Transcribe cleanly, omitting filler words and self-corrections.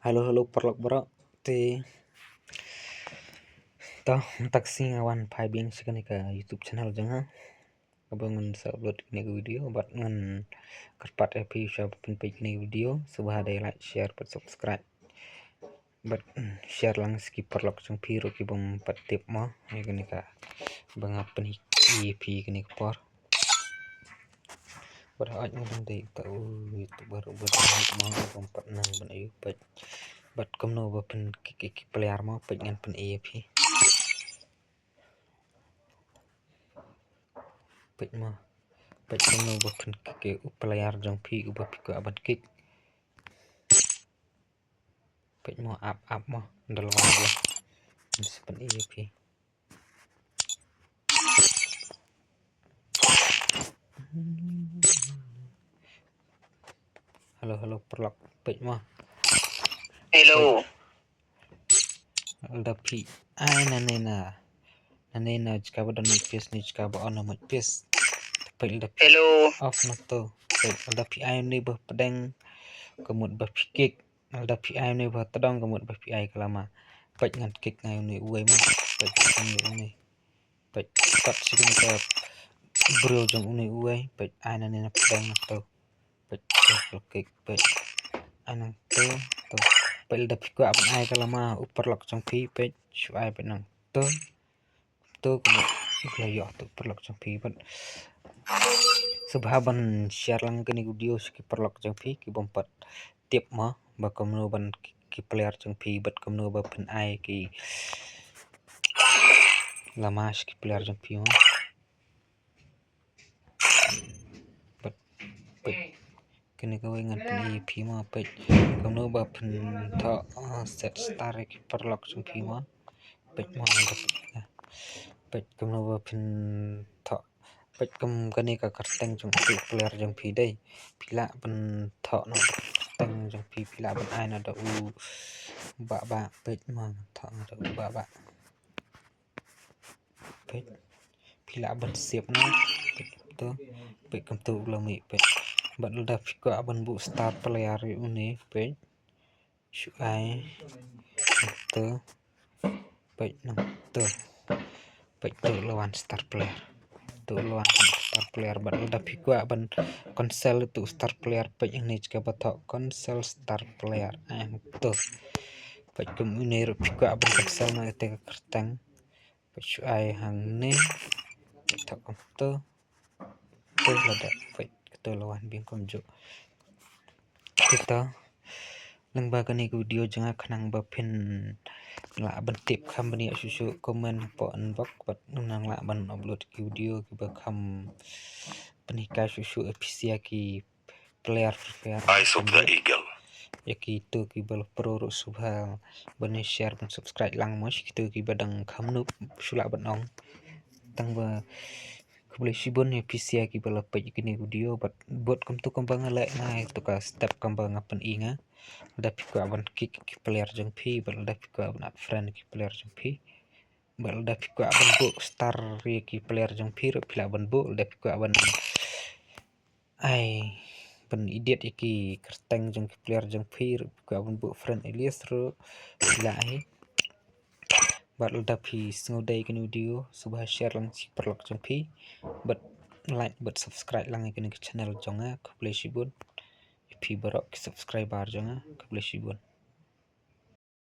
Halo perlok bro ti toh taksi ngawan pai bing sekali ke YouTube channel jangan kebangun upload ini video buat ngan kerpat epi share page ini video subah ada like share dan subscribe buat share lang skip perlok sang piro ki bom patip mo ya gini ka bang apa nih EP gini por berhak ngomong deh tahu itu baru mau bom pat nang ban ayu pat bat kamno ba pen ki player mo pat ngan pen EP pet kamno ba pen ki player jong pi ubah pi ko aban kik pet mo up mo dalam dia pen EP halo perlok pet mo hello alda pi ai nanena jika badan pes ni jika ba on mat pes pet alda hello off na to pet alda pi ai ni ba pedang kemut ba pikik alda pi ai ni ba tedong kemut ba pi ai kalama pet ngan kik ngai ni uai mo pet ni pet kat sini ka bro jong ni uai pet ai nanena pedang na to pet kik pet anang to pet alda pi ko aban ai kalama upar lok jong pi pet shu ai pet nang to yo to perlok jong pi pet subhaban share lang kini video ski perlok jong pi ki bompat tip ma bakom no ban ki player jong pi bat kom no ba pen ai ki lama ski player jong pi ma bat kini ko ngan pen EP ma pet kom no ba pen tho set star ki perlok jong pi ma pet ma pet kom no ba pen tho pet kom kani ka karteng jong pi player jong pi dai pila pen tho no teng jong pi pila ban ai na da u ba pet ma tho na da u ba pet pila ban siap na pet to pet kam tu lami pet bat da ko aban bu star player uni pet shu ai to pet nang to pet to lawan star player tu lawan star player ban da ko aban konsel tu star player pet ini jika batok konsel star player to pet kum ini ko aban konsel na te kertang pet shu ai hang ni tak to lada pet to lawan bing kom jo kita nang ba kani video jangan kenang ba pin la ban tip kham bani susu comment po unbox bat nang la ban upload video ki ba kham penika susu efisia ki player eyes of the eagle yaki tu ki bal pro subha bani share dan subscribe lang mos ki tu ki badang kham nu sula ban ong tang ba boleh sibon ya PCA ki bala page kini video buat kam tu kam bang like na itu ka step kam bang apan inga da piko aban kick player jong pi bal da piko aban friend ki player jong pi bal da piko aban bu star ki player jong pi ro pila aban bu da piko aban ai ban idiot iki kerteng jong ki player jong pi ro piko aban bu friend Elias ro pila ai baru da pi snodai kini video subah share lang si perlok jong pi but like but subscribe lang kini channel jonga kuble sibun pi barok subscriber jonga kuble sibun